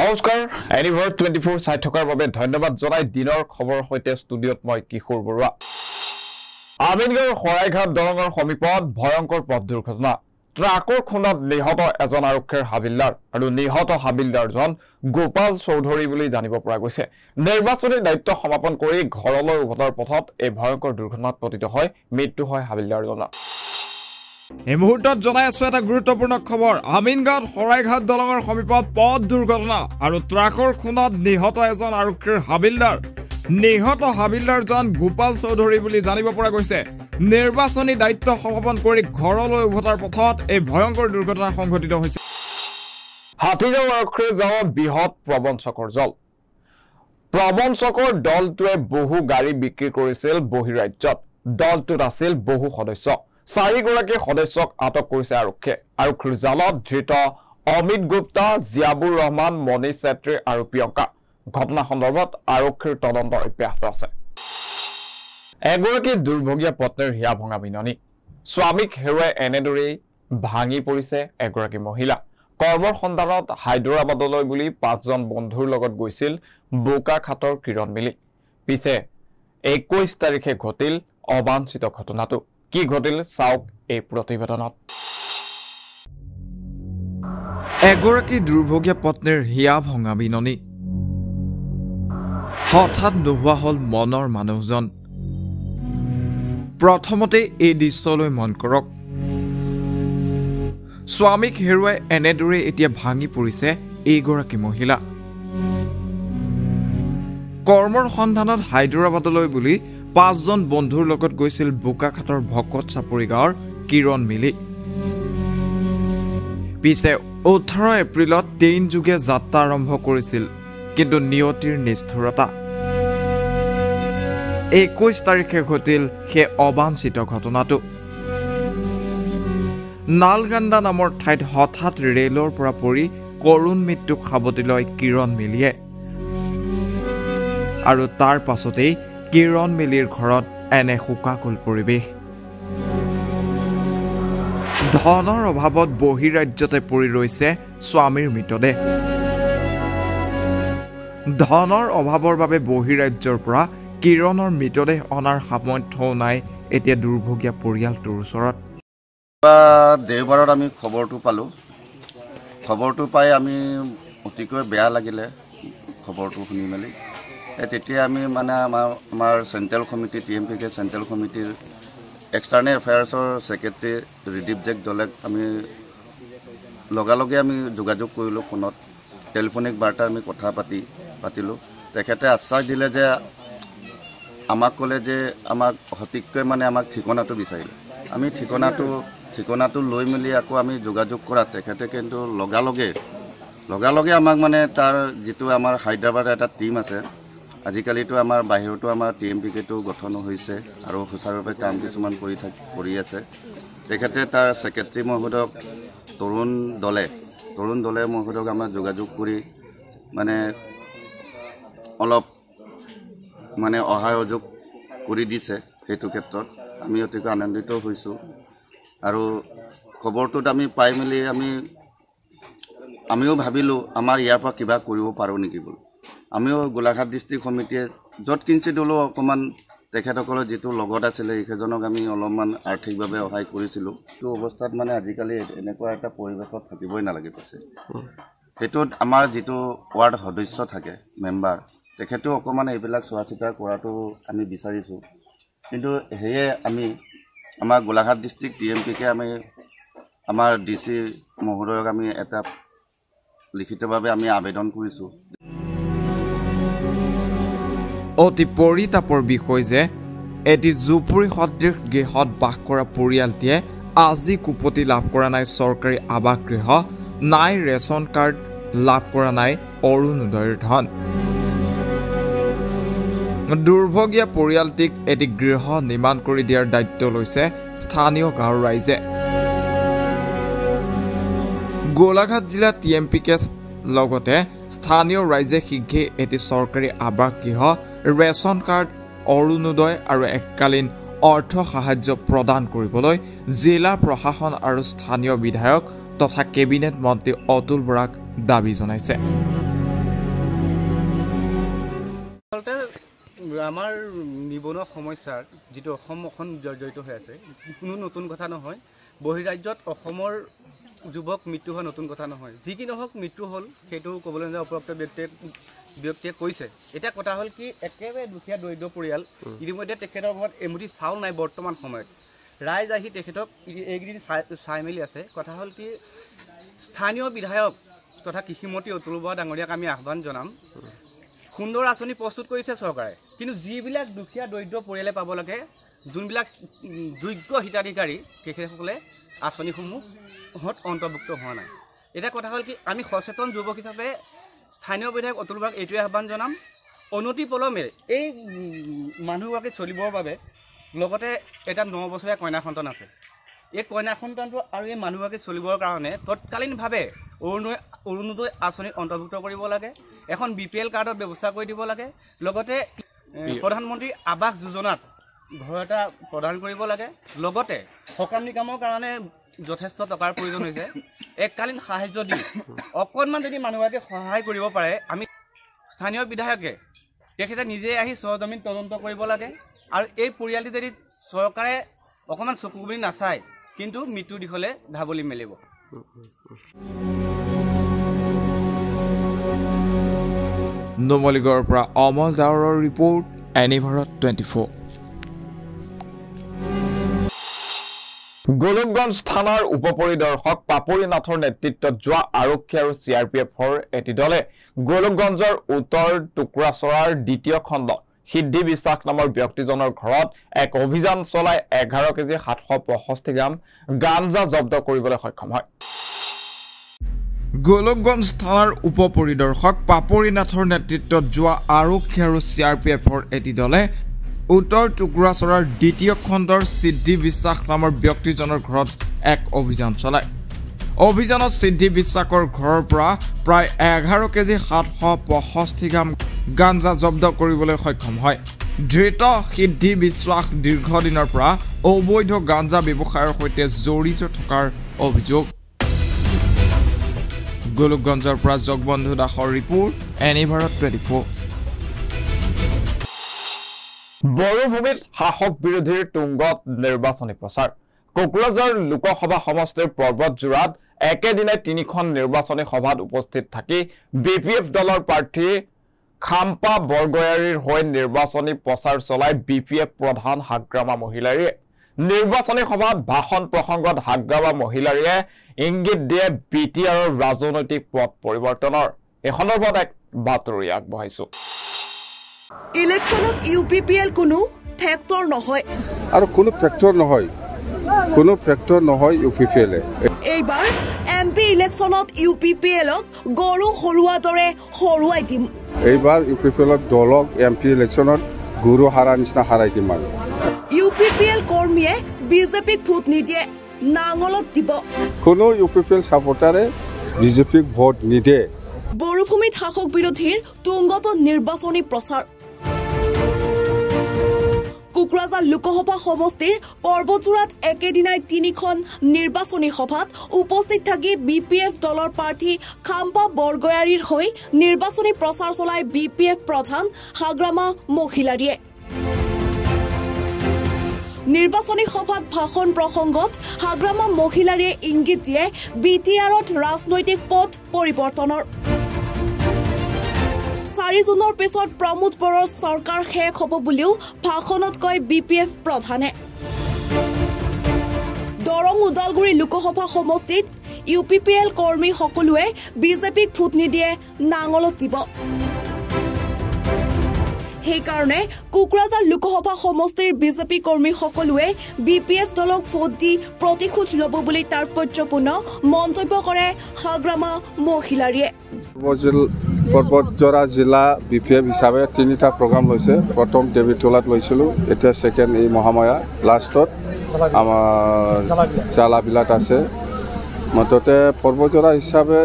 নমস্কাৰ এনিভাৰ 24 চাই থকাৰ বাবে ধন্যবাদ জনাই দিনৰ খবৰ হৈতে ষ্টুডিঅত মই কিশোৰ বৰুৱা আমিনগাঁৱৰ খৰাইঘাট দলঙৰ সমীপত ভয়ংকৰ পথ দুৰ্ঘটনা ট্ৰাকৰ খুন্দত নিহত এজন আৰক্ষীৰ হাবিলদাৰ আৰু নিহত হাবিলদাৰজন গোপাল চৌধুৰী বুলি জানিব পৰা গৈছে নিৰ্বাচনী দায়িত্ব সমাপন কৰি ঘৰলৈ উভতাৰ পথত এই ভয়ংকৰ দুৰ্ঘটনাত পতিত হয় মৃত্যু হয় হাবিলদাৰজনৰ এই মুহূৰ্তত জনাই আছো এটা গুৰুত্বপূৰ্ণ খবৰ আমিনগাঁৱত খৰাইঘাট দলঙৰ সমীপত পথ দুৰ্ঘটনা আৰু ট্ৰাকৰ খুন্দত নিহত এজন আৰক্ষীৰ হাবিলদাৰ নিহত হাবিলদাৰজন গোপাল চৌধুৰী বুলি জানিব পৰা গৈছে নিৰ্বাচনী দায়িত্ব সমাপন কৰি ঘৰলৈ উভতাৰ পথত এই ভয়ংকৰ দুৰ্ঘটনা সংঘটিত হৈছে হাতীগাঁও আৰক্ষীৰ জালত বৃহৎ প্ৰবঞ্চকৰ দলটোৱে বহু গাড়ী বিক্ৰী কৰিছিল বহিৰাজ্যত দলটোত আছিল বহু সদস্য 4 গৰাকী সদস্যক আটক কৰিছে আৰক্ষীৰ জালত ধৃত অমিত গুপ্তা জিয়াবুৰ ৰহমান মনীষ চেত্ৰী আৰু প্ৰিয়ংকা ঘটনা সন্দৰ্ভত আৰক্ষীৰ তদন্ত অব্যাহত আছে এগৰাকী দুৰ্ভগীয়া পত্নীৰ হিয়া ভঙা বিননি স্বামীক হেৰুৱাই এনেদৰেই ভাঙি পৰিছে এগৰাকী মহিলা কৰ্মৰ সন্ধানত হায়দৰাবাদলৈ বুলি 5 জন বন্ধুৰ লগত গৈছিল বোকাখাটৰ কিৰণ মিলি পিছে 21 তাৰিখে ঘটিল অবাঞ্ছিত ঘটনাটো কি ঘটিল চাওক এই প্ৰতিবেদনত এগৰাকী দুৰ্ভগীয়া পত্নীৰ হিয়া ভঙা বিননি হঠাৎ নোহোৱা হল মনৰ মানুহজন প্ৰথমতে এই দৃশ্যলৈ মন কৰক স্বামীক হেৰুৱাই এনেদৰে এতিয়া ভাঙি পৰিছে এইগৰাকী মহিলা কৰ্মৰ সন্ধানত হায়দৰাবাদলৈ বুলি 5 জন বন্ধুৰ লগত গৈছিল বোকাখাটৰ ভকত চাপৰি গাঁৱৰ কিৰণ মিলি পিছে 18 এপ্ৰিলত ট্ৰেইন যোগে যাত্ৰা আৰম্ভ কৰিছিল কিন্তু নিয়তিৰ নিষ্ঠুৰতা 21 তাৰিখে ঘটিল সেই অবাঞ্ছিত ঘটনাটো নালগান্দা নামৰ ঠাইত হঠাৎ ৰেলৰ পৰা পৰি কৰুণ মৃত্যুক সাৱটি লয় কিৰণ মিলিয়ে আৰু তাৰ পাছতেই কিৰণ মিলিৰ ঘৰত এনে শোকাকুল পৰিৱেশ ধনৰ অভাৱত বহিৰাজ্যতে পৰি ৰৈছে স্বামীৰ মৃতদেহ ধনৰ অভাৱৰ বাবে বহিৰাজ্যৰ পৰা কিৰণৰ মৃতদেহ অনাৰ সামৰ্থ্যও নাই এতিয়া দুৰ্ভগীয়া পৰিয়ালটোৰ ওচৰত দেওবাৰত আমি খবৰটো পাই আমি অতিকৈ বেয়া লাগিলে খবৰটো শুনি মেলি তেতিয়া আমি মানে আমাৰ চেণ্ট্ৰেল কমিটি TMPK চেণ্ট্ৰেল কমিটিৰ এক্সটাৰ্নেল এফেয়াৰ্ছৰ ছেক্ৰেটাৰী ৰিদীপ জেক দলেক আমি লগালগে আমি যোগাযোগ কৰিলোঁ ফোনত টেলিফোনিক বাৰ্তা আমি কথা পাতিলোঁ তেখেতে আশ্বাস দিলে যে আমাক ক'লে যে আমাক সঠিককৈ মানে আমাক ঠিকনাটো বিচাৰিলে আমি ঠিকনাটো লৈ মেলি আকৌ আমি যোগাযোগ কৰাত তেখেতে কিন্তু লগালগে আমাক মানে তাৰ যিটো আমাৰ হায়দৰাবাদ এটা টীম আছে আজিকালিতো আমাৰ বাহিৰতো আমাৰ TMPKটো গঠন হৈছে আৰু সুচাৰুৰূপে কাম কিছুমান কৰি আছে তেখেতে তাৰ ছেক্ৰেটাৰী মহোদয়ক তৰুণ দলে মহোদয়ক আমাৰ যোগাযোগ কৰি মানে অলপ মানে সহযোগ কৰি দিছে সেইটো ক্ষেত্ৰত আমি অতিকৈ আনন্দিত হৈছোঁ আৰু খবৰটোত আমি পাই মেলি আমিও ভাবিলোঁ আমাৰ ইয়াৰ পৰা কিবা কৰিব পাৰোঁ নেকি বুলি আমিও গোলাঘাট ডিষ্ট্ৰিক্ট কমিটিয়ে য'ত কিঞ্চিত হ'লেও অকণমান তেখেতসকলৰ যিটো লগত আছিলে সেইজনক আমি অলপমান আৰ্থিকভাৱে সহায় কৰিছিলোঁ সেইটো অৱস্থাত মানে আজিকালি এনেকুৱা এটা পৰিৱেশত থাকিবই নালাগে পিছে সেইটোত আমাৰ যিটো ৱাৰ্ড সদস্য থাকে মেম্বাৰ তেখেতেও অকণমান এইবিলাক চোৱা চিতা কৰাটো আমি বিচাৰিছোঁ কিন্তু সেয়ে আমি আমাৰ গোলাঘাট ডিষ্ট্ৰিক্ট TMPK আমি আমাৰ DC মহোদয়ক আমি এটা লিখিতভাৱে আমি আবেদন কৰিছোঁ অতি পৰিতাপৰ বিষয় যে এটি জুপুৰি সদৃশ গৃহত বাস কৰা পৰিয়ালটিয়ে আজি কুপতি লাভ কৰা নাই চৰকাৰী আৱাস গৃহ নাই ৰেচন কাৰ্ড লাভ কৰা নাই অৰুণোদয়ৰ ধন দুৰ্ভগীয়া পৰিয়ালটিক এটি গৃহ নিৰ্মাণ কৰি দিয়াৰ দায়িত্ব লৈছে স্থানীয় গাঁৱৰ ৰাইজে গোলাঘাট জিলা TMPK লগতে স্থানীয় ৰাইজে শীঘ্ৰে এটি চৰকাৰী আৱাস গৃহ ৰেচন কাৰ্ড অৰুণোদয় আৰু এককালীন অৰ্থ সাহায্য প্ৰদান কৰিবলৈ জিলা প্ৰশাসন আৰু স্থানীয় বিধায়ক তথা কেবিনেট মন্ত্ৰী অতুল বৰাক দাবী জনাইছে আচলতে আমাৰ নিবনুৱা সমস্যাৰ যিটো অসমখন জড়িত হৈ আছে কোনো নতুন কথা নহয় বহিৰাজ্যত অসমৰ যুৱক মৃত্যু হোৱা নতুন কথা নহয় যি কি নহওক মৃত্যু হ'ল সেইটো ক'বলৈ নাযাওঁ উপযুক্ত ব্যক্তিয়ে কৈছে এতিয়া কথা হ'ল কি একেবাৰে দুখীয়া দৰিদ্ৰ পৰিয়াল ইতিমধ্যে তেখেতৰ ঘৰত এমুঠি চাউল নাই বৰ্তমান সময়ত ৰাইজ আহি তেখেতক এইকেইদিন চাই মেলি আছে কথা হ'ল কি স্থানীয় বিধায়ক তথা কৃষিমন্ত্ৰী অতুল বৰা ডাঙৰীয়াক আমি আহ্বান জনাম সুন্দৰ আঁচনি প্ৰস্তুত কৰিছে চৰকাৰে কিন্তু যিবিলাক দুখীয়া দৰিদ্ৰ পৰিয়ালে পাব লাগে যোনবিলাক যোগ্য হিতাধিকাৰী তেখেতসকলে আঁচনিসমূহত অন্তৰ্ভুক্ত হোৱা নাই এটা কথা হ'ল কি আমি সচেতন যুৱক হিচাপে স্থানীয় বিধায়ক অতুল বৰাক এইটোৱে আহ্বান জনাম অনতি পলমে এই মানুহগৰাকী চলিবৰ বাবে লগতে এটা 9 বছৰীয়া কন্যা সন্তান আছে এই কন্যা সন্তানটো আৰু এই মানুহগৰাকী চলিবৰ কাৰণে তৎকালীনভাৱে অৰুণোদয় আঁচনিত অন্তৰ্ভুক্ত কৰিব লাগে এখন BPL কাৰ্ডৰ ব্যৱস্থা কৰি দিব লাগে লগতে প্ৰধানমন্ত্ৰী আৱাস যোজনাত ঘৰ এটা প্ৰদান কৰিব লাগে লগতে সকাম নিকামৰ কাৰণে যথেষ্ট টকাৰ প্ৰয়োজন হৈছে এককালীন সাহায্য দি অকণমান যদি মানুহগৰাকীক সহায় কৰিব পাৰে আমি স্থানীয় বিধায়কে তেখেতে নিজে আহি সহজমিন তদন্ত কৰিব লাগে আৰু এই পৰিয়ালটি যদি চৰকাৰে অকণমান চকু বুলি নাচায় কিন্তু মৃত্যুৰ দিশলৈ ঢাবলি মেলিব নুমলীগড়ৰ পৰা অমল দাৱৰৰ ৰিপৰ্ট এনিভাৰত 24 গোলকগঞ্জ থানাৰ উপপৰিদৰ্শক পাপৰি নাথৰ নেতৃত্বত যোৱা আৰক্ষী আৰু CRPFৰ এটি দলে গোলকগঞ্জৰ উত্তৰ টুকুৰাচৰাৰ দ্বিতীয় খণ্ড সিদ্ধি বিশ্বাস নামৰ ব্যক্তিজনৰ ঘৰত এক অভিযান চলাই 11 কেজি 765 গ্ৰাম গাঞ্জা জব্দ কৰিবলৈ সক্ষম হয় গোলকগঞ্জ থানাৰ উপপৰিদৰ্শক পাপৰি নাথৰ নেতৃত্বত যোৱা আৰক্ষী আৰু CRPFৰ এটি দলে উত্তৰ টুকুৰাচৰাৰ দ্বিতীয় খণ্ডৰ সিদ্ধি বিশ্বাস নামৰ ব্যক্তিজনৰ ঘৰত এক অভিযান চলায় অভিযানত সিদ্ধি বিশ্বাসৰ ঘৰৰ পৰা প্ৰায় 11 কেজি 765 গ্ৰাম গাঞ্জা জব্দ কৰিবলৈ সক্ষম হয় ধৃত সিদ্ধি বিশ্বাস দীৰ্ঘদিনৰ পৰা অবৈধ গাঞ্জা ব্যৱসায়ৰ সৈতে জড়িত থকাৰ অভিযোগ গোলকগঞ্জৰ পৰা জগবন্ধু দাসৰ ৰিপৰ্ট এনিভাৰত 24 বড়োভূমিত শাসক বিৰোধীৰ তুংগত নিৰ্বাচনী প্ৰচাৰ কোকৰাঝাৰ লোকসভা সমষ্টিৰ পৰ্বতজোৰাত একেদিনাই 3খন নিৰ্বাচনী সভাত উপস্থিত থাকি BPF দলৰ প্ৰাৰ্থী খাম্পা বৰগয়াৰীৰ হৈ নিৰ্বাচনী প্ৰচাৰ চলাই BPF প্ৰধান হাগ্ৰামা মহিলাৰীয়ে নিৰ্বাচনী সভাত ভাষণ প্ৰসংগত হাগ্ৰামা মহিলাৰীয়ে ইংগিত দিয়ে BTRৰ ৰাজনৈতিক পথ পৰিৱৰ্তনৰ এই সন্দৰ্ভত এক বাতৰি আগবঢ়াইছো ইলেকশনত UPPL কোনো ফেক্টৰ নহয় আৰু কোনো ফেক্টৰ নহয় UPPL এইবাৰ MP ইলেকশনত UPPLক গৰু হৰুৱা দৰে হৰুৱাই দিম এইবাৰ UPPLক দলক MP ইলেকশনত গৰু হাৰা নিচিনা হাৰাই দিম আৰু UPPL কৰ্মীয়ে বিজেপিক ভোট নিদিয়ে নাঙলত দিব কোনো UPPL সাপোৰ্টাৰে বিজেপিক ভোট নিদিয়ে বড়োভূমিত শাসক বিৰোধীৰ তুংগত নিৰ্বাচনী প্ৰচাৰ কোকৰাঝাৰ লোকসভা সমষ্টিৰ পৰ্বতজোৰাত একেদিনাই 3খন নিৰ্বাচনী সভাত উপস্থিত থাকি BPF দলৰ প্ৰাৰ্থী খাম্পা বৰগয়াৰীৰ হৈ নিৰ্বাচনী প্ৰচাৰ চলাই BPF প্ৰধান হাগ্ৰামা মহিলাৰীয়ে নিৰ্বাচনী সভাত ভাষণ প্ৰসংগত হাগ্ৰামা মহিলাৰীয়ে ইংগিত দিয়ে BTRত ৰাজনৈতিক পথ পৰিৱৰ্তনৰ 4 জুনৰ পিছত প্ৰমোদ বড়োৰ চৰকাৰ শেষ হ'ব বুলিও ভাষণত কয় BPF প্ৰধানে দৰং উদালগুৰি লোকসভা সমষ্টিত UPPL কৰ্মী সকলোৱে বিজেপিক ভোট নিদিয়ে নাঙলত দিব সেইকাৰণে কোকৰাঝাৰ লোকসভা সমষ্টিৰ বিজেপি কৰ্মী সকলোৱে BPF দলক ভোট দি প্ৰতিশোধ ল'ব বুলি তাৎপৰ্যপূৰ্ণ মন্তব্য কৰে হাগ্ৰামা মহিলাৰীয়ে পৰ্বতজোৰা জিলা BPF হিচাপে 3টা প্ৰগ্ৰাম লৈছে প্ৰথম দেৱীতলাত লৈছিলোঁ এতিয়া সেকেন্ড এই মহামায়া লাষ্টত আমাৰ জালাবিলাত আছে মততে পৰ্বতজোৰা হিচাপে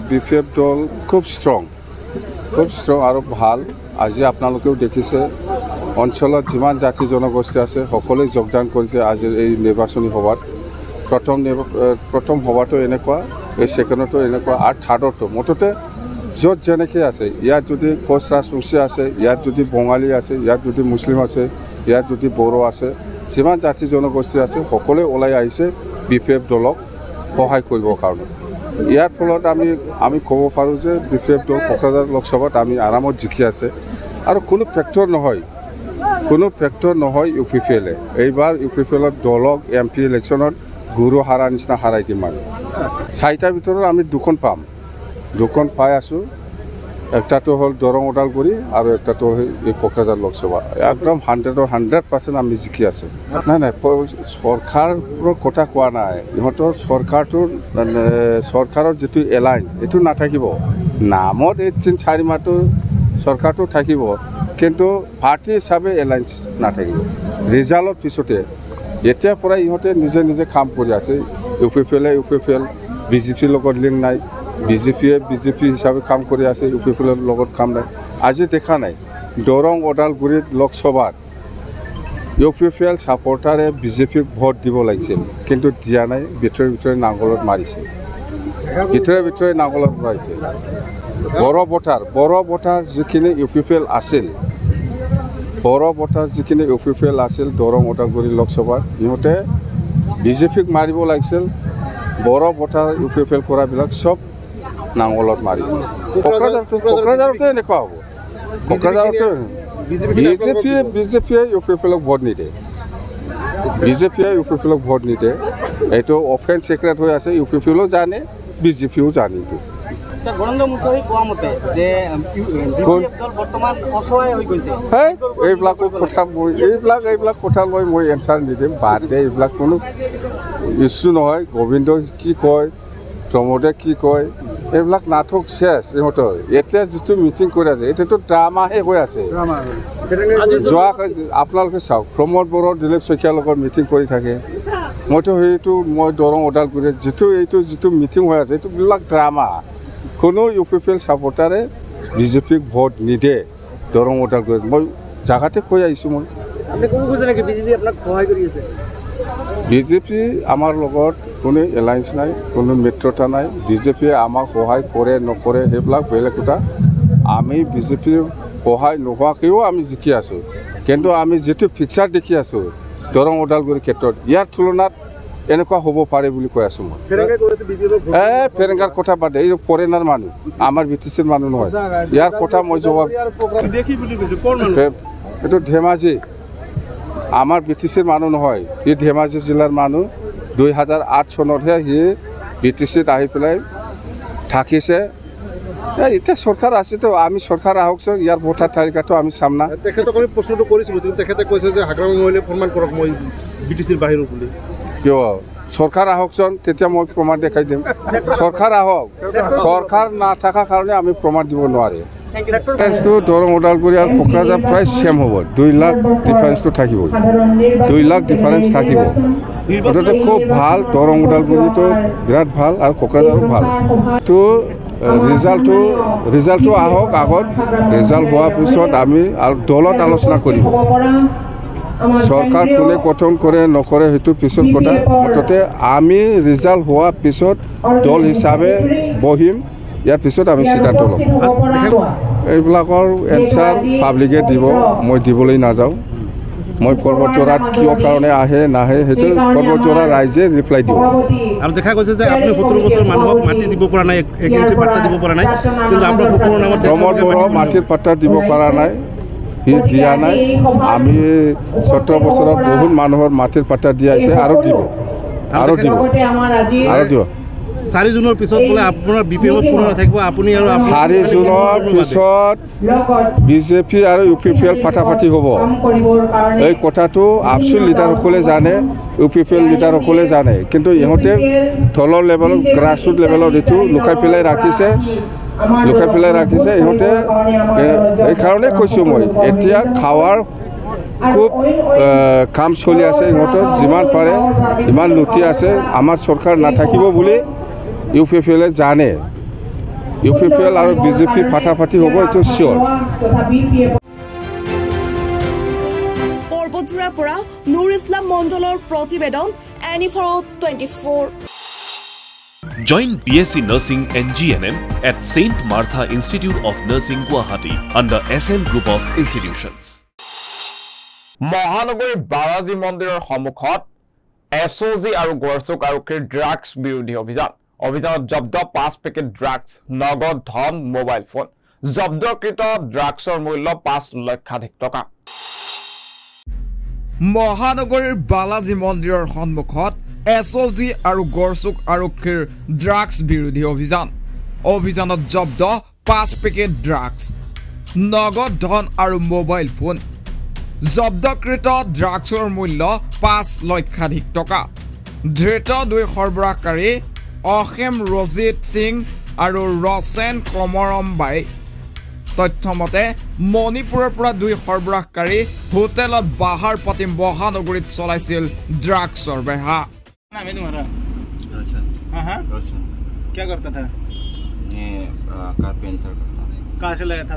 BPF দল খুব ষ্ট্ৰং আৰু ভাল আজি আপোনালোকেও দেখিছে অঞ্চলত যিমান জাতি জনগোষ্ঠী আছে সকলোৱে যোগদান কৰিছে আজিৰ এই নিৰ্বাচনী সভাত প্ৰথম সভাটো এনেকুৱা এই সেকেণ্ডতো এনেকুৱা আৰু থাৰ্ডতো মুঠতে য'ত যেনেকৈ আছে ইয়াত যদি কোচ ৰাজবংশী আছে ইয়াত যদি বঙালী আছে ইয়াত যদি মুছলিম আছে ইয়াত যদি বড়ো আছে যিমান জাতি জনগোষ্ঠী আছে সকলোৱে ওলাই আহিছে BPF দলক সহায় কৰিবৰ কাৰণে ইয়াৰ ফলত আমি ক'ব পাৰোঁ যে BPF দল কোকৰাঝাৰ লোকসভাত আমি আৰামত জিকি আছে আৰু কোনো ফেক্টৰ নহয় UPPL এইবাৰ UPPLৰ দলক MP ইলেকশ্যনত গুৰু হাৰা নিচিনা হাৰাই দিম আৰু 4টাৰ ভিতৰত আমি 2খন পাম 2খন পাই আছোঁ একটাটো হ'ল দৰং ওদালগুৰি আৰু একটাটো হ'ল এই কোকৰাঝাৰ লোকসভা একদম 100% আমি জিকি আছোঁ নাই চৰকাৰৰ কথা কোৱা নাই ইহঁতৰ চৰকাৰৰ যিটো এলাইন এইটো নাথাকিব নামত এই 3-4 মাহটো চৰকাৰটো থাকিব কিন্তু পাৰ্টি হিচাপে এলায়েন্স নাথাকিব ৰিজাল্টৰ পিছতে এতিয়াৰ পৰা ইহঁতে নিজে কাম কৰি আছে UPPL BJPৰ লগত লিংক নাই BJP হিচাপে কাম কৰি আছে UPPৰ লগত কাম নাই আজি দেখা নাই দৰং ওদালগুৰিত লোকসভাত UPPL ছাপৰ্টাৰে BJPক ভোট দিব লাগিছিল কিন্তু দিয়া নাই ভিতৰে নাঙলত মাৰিছে ভিতৰে নাঙলত মাৰিছে বড়ো ভোটাৰ যিখিনি UPPL আছিল দৰং ওদালগুৰি লোকসভাত ইহঁতে BJPক মাৰিব লাগিছিল বড়ো ভোটাৰ UPPL কৰাবিলাক চব নাঙলত মাৰিছে কোকৰাঝাৰতো এনেকুৱা হ'ব কোকৰাঝাৰতো BJPয়ে UPPLক ভোট নিদিয়ে এইটো অফেন্স চিক্ৰেট হৈ আছে UPPLও জানে BJPও জানে এইটো এইবিলাক কথা মই এনচাৰ নিদিম বাদ দে এইবিলাক কোনো ইছ্যু নহয় গোবিন্দ কি কয় প্ৰমোদে কি কয় এইবিলাক নাটক শেষ ইহঁতৰ এতিয়া যিটো মিটিং কৰি আছে এতিয়াতো ড্ৰামাহে হৈ আছে যোৱা আপোনালোকে চাওক প্ৰমোদ বড়ো দিলীপ শইকীয়াৰ লগত মিটিং কৰি থাকে মই দৰং ওদালগুৰিত যিটো মিটিং হৈ আছে এইটোবিলাক ড্ৰামা কোনো UPPL ছাপৰ্টাৰে BJPক ভোট নিদিয়ে দৰং ওদালগুৰিত মই জাগাতে কৈ আহিছোঁ মই BJP আমাৰ লগত কোনো এলায়েন্স নাই কোনো মিত্ৰতা নাই BJPয়ে আমাক সহায় কৰে নকৰে সেইবিলাক বেলেগ কথা আমি BJPৰ সহায় নোহোৱাকৈও আমি জিকি আছোঁ কিন্তু আমি যিটো ফিক্সাৰ দেখি আছোঁ দৰং ওদালগুৰিৰ ক্ষেত্ৰত ইয়াৰ তুলনাত এনেকুৱা হ'ব পাৰে বুলি কৈ আছোঁ মই ফেৰেংগাৰ কথা বাদে এই ফৰেনাৰ মানুহ আমাৰ BTCৰ মানুহ নহয় ইয়াৰ কথা মই জবাব এইটো ধেমাজি আমাৰ BTCৰ মানুহ নহয় সি ধেমাজি জিলাৰ মানুহ 2008 চনতহে সি BTCত আহি পেলাই থাকিছে এতিয়া চৰকাৰ আছেতো আমি চৰকাৰ আহকচোন ইয়াৰ ভোটাৰ তালিকাটো আমি চাম না তেখেতক আমি প্ৰশ্নটো কৰিছিলোঁ কিন্তু তেখেতে কৈছে যে হাগ্ৰামী মহিলাই প্ৰমাণ কৰক মই BTCৰ বাহিৰৰ বুলি কিয় চৰকাৰ আহকচোন তেতিয়া মই প্ৰমাণ দেখাই দিম চৰকাৰ আহক চৰকাৰ নাথাকাৰ কাৰণে আমি প্ৰমাণ দিব নোৱাৰে ডিফাৰেন্সটো দৰং ওদালগুৰি আৰু কোকৰাঝাৰ প্ৰায় চেম হ'ব 2 লাখ ডিফাৰেন্সটো থাকিবই 2 লাখ ডিফাৰেন্স থাকিব মুঠতে খুব ভাল দৰং ওদালগুৰিটো বিৰাট ভাল আৰু কোকৰাঝাৰো ভাল তো ৰিজাল্টটো আহক আগত ৰিজাল্ট হোৱাৰ পিছত আমি আৰু দলত আলোচনা কৰিব চৰকাৰ কোনে গঠন কৰে নকৰে সেইটো পিছৰ কথা মুঠতে আমি ৰিজাল্ট হোৱাৰ পিছত দল হিচাপে বহিম ইয়াৰ পিছত আমি সিদ্ধান্ত ল'ম এইবিলাকৰ এনচাৰ পাব্লিকে দিব মই দিবলৈ নাযাওঁ মই পৰ্বতজোৰাত কিয় কাৰণে আহে নাহে সেইটো পৰ্বতজোৰা ৰাইজে ৰিপ্লাই দিব আৰু দেখা গৈছে যে আপুনি 70 বছৰ মানুহক মাটি দিব পৰা নাই এক ইঞ্চি পাট্টা দিব পৰা নাই কিন্তু আপোনাৰ সকলো নামত প্ৰমোদ বড়ো মাটিৰ পাট্টা দিব পৰা নাই সি দিয়া নাই আমি 17 বছৰত বহুত মানুহৰ মাটিৰ পাট্টা দিয়া আছে আৰু দিব 4 জুনৰ পিছত বোলে আপোনাৰ BPF কোনো নাথাকিব আপুনি আৰু 4 জুনৰ পিছত BJP আৰু UPPL ফাটাফাটি হ'ব এই কথাটো আপচুল লিডাৰসকলে জানে UPPL লিডাৰসকলে জানে কিন্তু ইহঁতে তলৰ লেভেলত গ্ৰাছৰুট লেভেলত এইটো লুকাই পেলাই ৰাখিছে ইহঁতে এইকাৰণে কৈছোঁ মই এতিয়া খাৱাৰ খুব কাম চলি আছে ইহঁতৰ যিমান পাৰে ইমান লুটি আছে আমাৰ চৰকাৰ নাথাকিব বুলি UPPLে জানে UPPL আৰু BJP ফাটাফাটি হ'ব এইটো চিয়ৰ পৰ্বতজোৰাৰ পৰা নুৰ ইছলাম মণ্ডলৰ প্ৰতিবেদন NE24 Join BSc Nursing and GNM at St. Martha Institute of Nursing, Guwahati under SM Group of Institutions. মহানগৰীৰ বালাজী মন্দিৰৰ সন্মুখত SOG আৰু গড়চুক আৰক্ষীৰ ড্ৰাগছ বিৰোধী অভিযানত জব্দ 5 পেকেট ড্ৰাগছ নগদ ধন মোবাইল ফোন জব্দকৃত ড্ৰাগছৰ মূল্য 5 লক্ষাধিক টকা মহানগৰীৰ বালাজী মন্দিৰৰ সন্মুখত SOG আৰু গড়চুক আৰক্ষীৰ ড্ৰাগছ বিৰোধী অভিযানত জব্দ 5 পেকেট ড্ৰাগছ নগদ ধন আৰু মোবাইল ফোন জব্দকৃত ড্ৰাগছৰ মূল্য 5 লক্ষাধিক টকা ধৃত দুই সৰবৰাহকাৰী অসীম ৰজিত সিং আৰু ৰচেন কমৰমবাই তথ্যমতে মণিপুৰৰ পৰা দুই সৰবৰাহকাৰী হোটেলত বাহাৰ পাতি মহানগৰীত চলাইছিল ড্ৰাগছৰ বেহা नाम है तुम्हारा रोशन हाँ रोशन क्या करता था ये कारपेंटर करता हूँ कहाँ से लाया था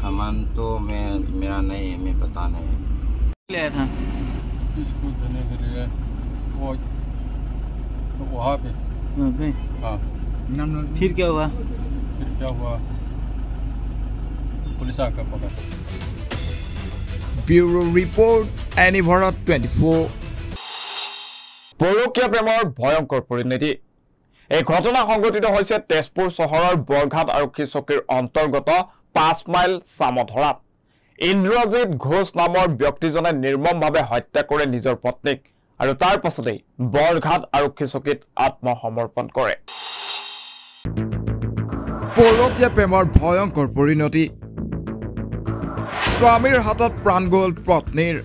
सामान तो मेरा नहीं है मैं पता नहीं लाया था इसको देने के लिए वो वहाँ पे हाँ फिर क्या हुआ पुलिस आकर पकड़ा ब्यूरो रिपोर्ट एनी भारत 24 পৰকীয়া প্ৰেমৰ ভয়ংকৰ পৰিণতি এই ঘটনা সংঘটিত হৈছে তেজপুৰ চহৰৰ বৰঘাট আৰক্ষী চকীৰ অন্তৰ্গত 5 মাইল সামধৰাত ইন্দ্ৰজিৎ ঘোষ নামৰ ব্যক্তিজনে নিৰ্মমভাৱে হত্যা কৰে নিজৰ পত্নীক আৰু তাৰ পাছতেই বৰঘাট আৰক্ষী চকীত আত্মসমৰ্পণ কৰে পৰকীয়া প্ৰেমৰ ভয়ংকৰ পৰিণতি স্বামীৰ হাতত প্ৰাণ গ'ল পত্নীৰ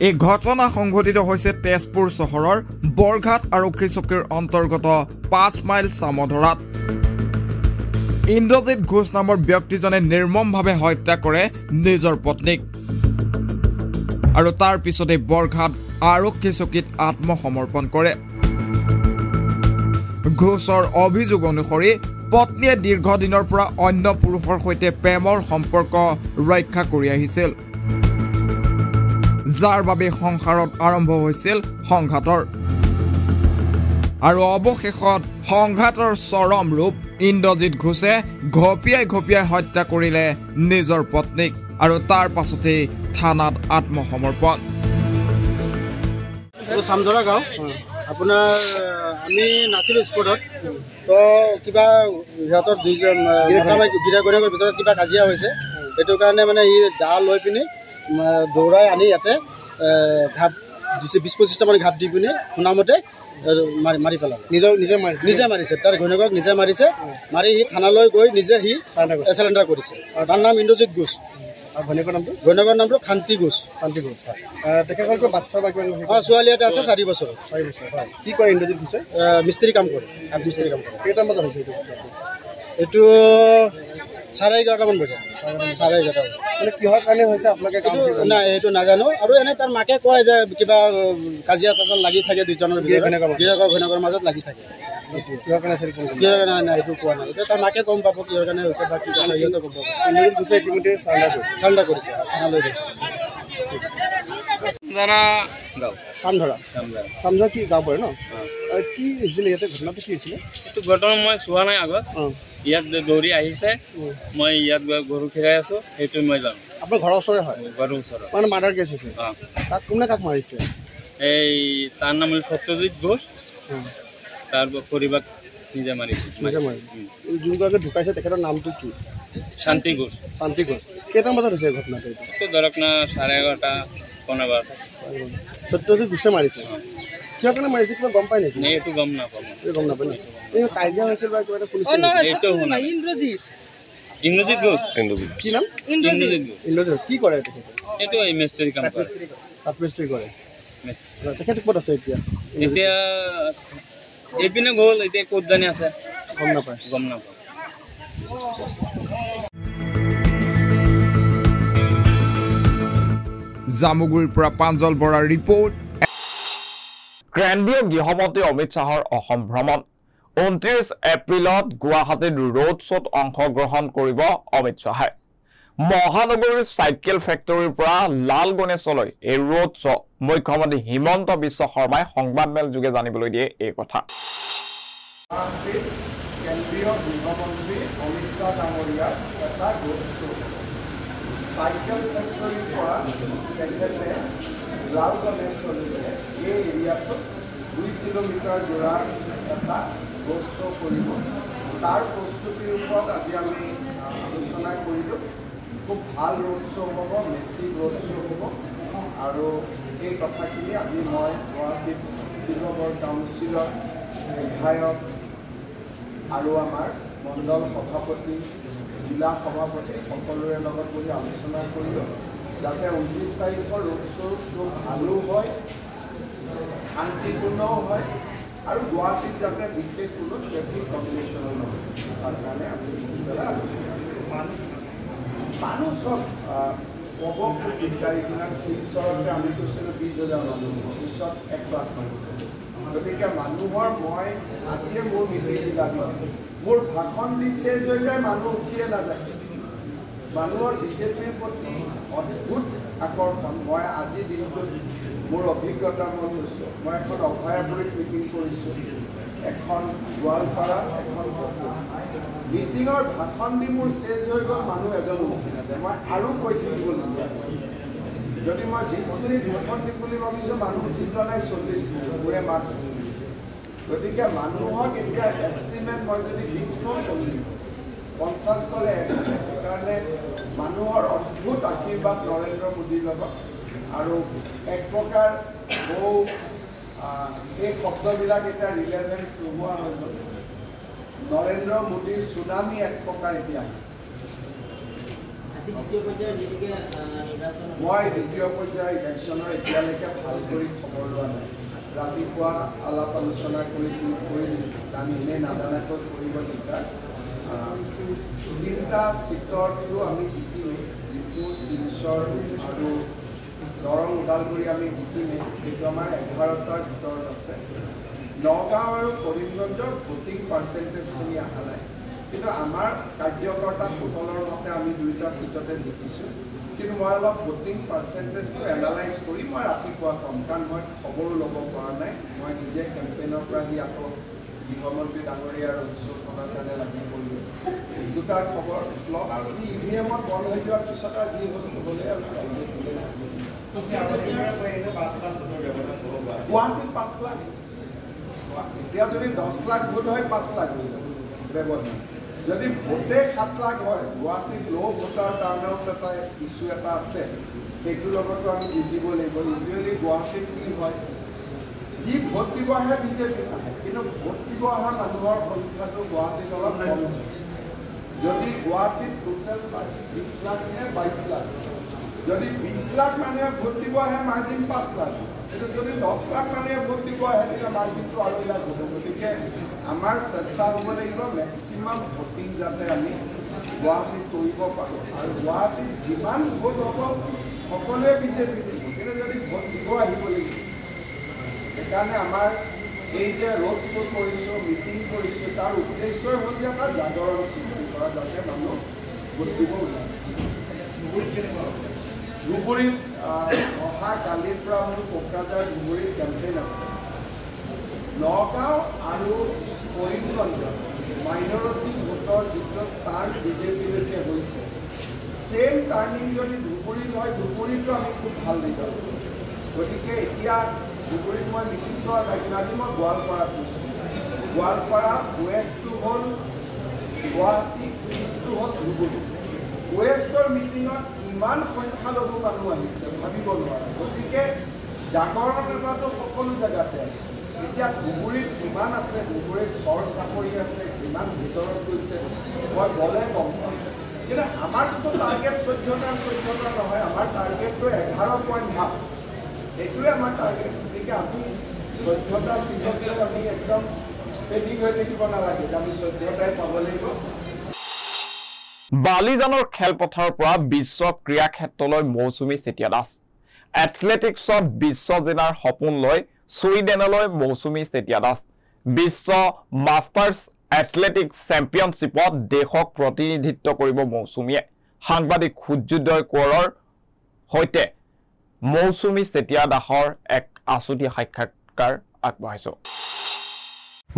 এই ঘটনা সংঘটিত হৈছে তেজপুৰ চহৰৰ বৰঘাট আৰক্ষী চকীৰ অন্তৰ্গত 5 মাইল সামধৰাত ইন্দ্ৰজিৎ ঘোষ নামৰ ব্যক্তিজনে নিৰ্মমভাৱে হত্যা কৰে নিজৰ পত্নীক আৰু তাৰ পিছতে বৰঘাট আৰক্ষী চকীত আত্মসমৰ্পণ কৰে ঘোষৰ অভিযোগ অনুসৰি পত্নীয়ে দীৰ্ঘদিনৰ পৰা অন্য পুৰুষৰ সৈতে প্ৰেমৰ সম্পৰ্ক ৰক্ষা কৰি আহিছিল যাৰ বাবে সংসাৰত আৰম্ভ হৈছিল সংঘাতৰ আৰু অৱশেষত সংঘাতৰ চৰম ৰূপ ইন্দ্ৰজিৎ ঘোষে ঘপিয়াই হত্যা কৰিলে নিজৰ পত্নীক আৰু তাৰ পাছতে থানাত আত্মসমৰ্পণ সামধৰা গাঁও আপোনাৰ আমি নাছিলো স্পটত তো কিবা সিহঁতৰ গিৰাগৰীয়াৰ ভিতৰত কিবা কাজিয়া হৈছে সেইটো কাৰণে মানে ই দা লৈ পিনি দৌৰাই আনি ইয়াতে ঘাপ দিছে 20-25টা মান ঘাপ দি পিনি শুনামতে মাৰি পেলালে নিজে মাৰিছে তাৰ ঘৈণীয়েকক নিজে মাৰিছে মাৰি সি থানালৈ গৈ নিজে সি চেলেণ্ডাৰ কৰিছে তাৰ নাম ইন্দ্ৰজিৎ ঘোষ আৰু ঘৈণীয়েকৰ নামটো শান্তি ঘোষ তেখেতসকলৰ বাচ্চা বা কিমান ছোৱালী এটা আছে 4 বছৰ কি কয় ইন্দ্ৰজিৎ ঘোষে মিস্ত্ৰী কাম কৰে কেইটা বজাত হৈছে এইটো 11:30 মান বজাত 11:30 মানে কিহৰ কাৰণে হৈছে আপোনালোকে কাম না এইটো নাজানো আৰু এনে তাৰ মাকে কয় যে কিবা কাজিয়া পেচাল লাগি থাকে দুজনৰ ঘৈণীয়েকৰ মাজত লাগি থাকে কিহৰ কাৰণে এইটো কোৱা নাই এতিয়া তাৰ মাকে গম পাব কিহৰ কাৰণে হৈছে বা কি কাৰণে সিহঁতে গম পাব ইন্দ্ৰজিৎ ঘোষে ইতিমধ্যে চাণ্ডা কৰিছে থানালৈ গৈছে সামধৰা কি গাঁও পৰে ন কি হৈছিলে ইয়াতে ঘটনাটো কি হৈছিলে এইটো ঘটনা মই চোৱা নাই আগত ইয়াত দৌৰি আহিছে মই ইয়াত গৰু খেৰাই আছো সেইটো মই জানো আপোনাৰ ঘৰৰ ওচৰতে হয় ঘৰৰ ওচৰত মানে মাৰ্ডাৰ কেছ হৈছে তাক কোনে কাক মাৰিছে এই তাৰ নাম সত্যজিৎ ঘোষ তাৰ পৰিবাৰ নিজে মাৰিছে যোনগৰাকী ঢুকাইছে তেখেতৰ নামটো কি শান্তি ঘোষ কেইটামান বজাত হৈছে ঘটনাটো এইটো ধৰক না 11:30 15 সত্যজিৎ ঘোষে মাৰিছে কিয় কাৰণে মাৰিছে কিবা গম পাই নেকি এইটো গম নাপাওঁ নেকি এই কাজিয়া হৈছিল বা কিবা এটা পুলিচ ইন্দ্ৰজিৎ ঘোষ কি নাম ইন্দ্ৰজিৎ কি কৰে এইটো মিস্ত্ৰী কাম কৰে মিস্ত্ৰী কৰে তেখেত ক'ত আছে এতিয়া এইপিনে গ'ল এতিয়া ক'ত জানি আছে গম নাপায় জামুগুৰিৰ পৰা পাঞ্জল বৰাৰ ৰিপৰ্ট কেন্দ্ৰীয় গৃহমন্ত্ৰী অমিত শ্বাহৰ অসম ভ্ৰমণ 29 এপ্ৰিলত গুৱাহাটীত ৰোড শ্ব'ত অংশগ্ৰহণ কৰিব অমিত শ্বাহে মহানগৰীৰ চাইকেল ফেক্টৰীৰ পৰা লাল গণেশলৈ এই ৰোড শ্ব' মুখ্যমন্ত্ৰী হিমন্ত বিশ্ব শৰ্মাই সংবাদমেল যোগে জানিবলৈ দিয়ে এই কথা কেন্দ্ৰীয় গৃহমন্ত্ৰী অমিত শ্বাহ ডাঙৰীয়াৰ এটা ৰোড শ্ব' চাইকেল ফেক্টৰীৰ পৰা তেখেতে লাল গণেশলৈকে এই এৰিয়াটোত 2 কিলোমিটাৰ জোৰা এটা ৰোড শ্ব' কৰিব তাৰ প্ৰস্তুতিৰ ওপৰত আজি আমি আলোচনা কৰিলোঁ খুব ভাল ৰোড শ্ব' হ'ব মেচিভ ৰোড শ্ব' হ'ব আৰু এই কথাখিনি আজি মই গুৱাহাটীত শিৱসাগৰ কাউন্সিলৰ বিধায়ক আৰু আমাৰ মণ্ডল সভাপতি জিলা সভাপতি সকলোৰে লগত বহি আলোচনা কৰিলোঁ যাতে 29 তাৰিখৰ ৰোড শ্ব'টো ভালো হয় শান্তিপূৰ্ণও হয় আৰু গুৱাহাটীত যাতে বিশেষ কোনো ট্ৰেফিক কম্বিনেশ্যনো নহয় তাৰ কাৰণে আমি পেলাই আলোচনা মানুহ চব ক'ব খুব দিগদাৰী কিনা শিলচৰতে আমি কৈছিলোঁ 20,000 মানুহ পিছত 1 লাখ মানুহ গতিকে মানুহৰ মই আজিয়ে মোৰ মিটিংবিলাক মোৰ ভাষণ দি চেজ হৈ যায় মানুহ উঠিয়ে নাযায় মানুহৰ বিজেপিৰ প্ৰতি অদ্ভুত আকৰ্ষণ মই আজিৰ দিনটোত মোৰ অভিজ্ঞতা মই কৈছোঁ মই এখন অভয়াপুৰীত মিটিং কৰিছোঁ এখন গোৱালপাৰাত এখন মিটিঙৰ ভাষণ দি মোৰ চেজ হৈ গ'ল মানুহ এজনো উঠি নাযায় মই আৰু কৈ থাকিবলগীয়া যদি মই 20 মিনিট ভাষণ দিম বুলি ভাবিছোঁ মানুহ উঠি যোৱা নাই 40 মিনিট মোৰে মাত গতিকে মানুহক এতিয়া এষ্টিমেট মই যদি 20-40-50 ক'লে সেইকাৰণে মানুহৰ অদ্ভুত আশীৰ্বাদ নৰেন্দ্ৰ মোদীৰ লগত আৰু এক প্ৰকাৰ বহু এই শব্দবিলাক এতিয়া ৰিলেভেঞ্চ নোহোৱা হৈ গ'ল নৰেন্দ্ৰ মোদীৰ চুনামি এক প্ৰকাৰ এতিয়া মই দ্বিতীয় পৰ্যায়ৰ ইলেকশ্যনৰ এতিয়ালৈকে ভাল কৰি খবৰ লোৱা নাই ৰাতিপুৱা আলাপ আলোচনা কৰি আমি এনেই নাজানাকৈ কৰিব দিগদাৰ 3টা চিটৰটো আমি জিকিলোঁ ডিফু শিলচৰ আৰু দৰং ওদালগুৰি আমি জিকিমেই সেইটো আমাৰ 11টাৰ ভিতৰত আছে নগাঁও আৰু কৰিমগঞ্জৰ ভোটিং পাৰ্চেণ্টেজখিনি অহা নাই কিন্তু আমাৰ কাৰ্যকৰ্তাসকলৰ মতে আমি 2টা চিটতে জিকিছোঁ কিন্তু মই অলপ ভোটিং পাৰ্চেণ্টেজটো এনালাইজ কৰি মই ৰাতিপুৱা ক'ম কাৰণ মই খবৰো ল'ব পৰা নাই মই নিজে কেম্পেইনৰ পৰা আহি আকৌ গৃহমন্ত্ৰী ডাঙৰীয়াৰ উৎসৱখনৰ কাৰণে লাগি পৰিলোঁ 2টাৰ খবৰ লওক আৰু ইভিএমত বন্ধ হৈ যোৱাৰ পিছত আৰু যি হ'ল হ'লে আৰু গুৱাহাটীত 5 লাখ এতিয়া যদি 10 লাখ ভোট হয় 5 লাখ হৈ যাব ব্যৱধান যদি ভোটে 7 লাখ হয় গুৱাহাটীত ল' ভোটাৰ টাৰ্ণআউট এটা ইছ্যু এটা আছে সেইটোৰ লগতো আমি বুজিব লাগিব ইউজুৱেলি গুৱাহাটীত কি হয় যি ভোট দিব আহে বিজেপি আহে কিন্তু ভোট দিব অহা মানুহৰ সংখ্যাটো গুৱাহাটীত অলপ কম যদি গুৱাহাটীত টোটেল 20 লাখ নে 22 লাখ যদি 20 লাখ মানুহে ভোট দিব আহে মাৰ্জিন 5 লাখ কিন্তু যদি 10 লাখ মানুহে ভোট দিব আহে তেতিয়া মাৰ্জিনটো আৰু লাখ হ'ব গতিকে আমাৰ চেষ্টা হ'ব লাগিব মেক্সিমাম ভোটিং যাতে আমি গুৱাহাটীত কৰিব পাৰোঁ আৰু গুৱাহাটীত যিমান ভোট হ'ব সকলোৱে বিজেপি দিব কিন্তু যদি ভোট দিব আহিব লাগিব সেইকাৰণে আমাৰ এই যে ৰোড শ্ব' কৰিছোঁ মিটিং কৰিছোঁ তাৰ উদ্দেশ্যই হ'ল যে এটা জাগৰণ সৃষ্টি কৰা যাতে মানুহ ভোট দিব ওলায় ধুবুৰীত অহা কালিৰ পৰা মোৰ কোকৰাঝাৰ ধুবুৰীত কেম্পেইন আছে নগাঁও আৰু কৰিমগঞ্জত মাইনৰিটি ভোটৰ যিটো টাৰ্ণ বিজেপিলৈকে হৈছে ছেম টাৰ্ণিং যদি ধুবুৰীত হয় ধুবুৰীতো আমি খুব ভাল ৰিজাল্ট গতিকে এতিয়া ধুবুৰীত মই মিটিং কৰা আজি মই গোৱালপাৰাত গৈছোঁ গোৱালপাৰা ৱেষ্টটো হ'ল গুৱাহাটী ইষ্টটো হ'ল ধুবুৰী ৱেষ্টৰ মিটিঙত ইমান সংখ্যালঘু মানুহ আহিছে ভাবিব নোৱাৰে গতিকে জাগৰণ এটাটো সকলো জেগাতে আছে এতিয়া ধুবুৰীত কিমান আছে ধুবুৰীত চৰ চাপৰি আছে কিমান ভিতৰত গৈছে মই গ'লে গম পাম কিন্তু আমাৰতো টাৰ্গেট 14টা নহয় আমাৰ টাৰ্গেটটো 11.5 এইটোৱে আমাৰ টাৰ্গেট গতিকে আমি 14টা চিটত আমি একদম পেণ্ডিং হৈ থাকিব নালাগে যে আমি 14টাই পাব লাগিব বালিজানৰ খেলপথাৰৰ পৰা বিশ্ব ক্ৰীড়া ক্ষেত্ৰলৈ মৌচুমী চেতিয়া দাস এথলেটিক্সত বিশ্ব জেনাৰ সপোন লৈ ছুইডেনলৈ মৌচুমী চেতিয়া দাস বিশ্ব মাষ্টাৰ্ছ এথলেটিক্স চেম্পিয়নশ্বিপত দেশক প্ৰতিনিধিত্ব কৰিব মৌচুমীয়ে সাংবাদিক সূৰ্যোদয় কোঁৱৰৰ সৈতে মৌচুমী চেতিয়া দাসৰ এক আছুতীয়া সাক্ষাৎকাৰ আগবঢ়াইছোঁ।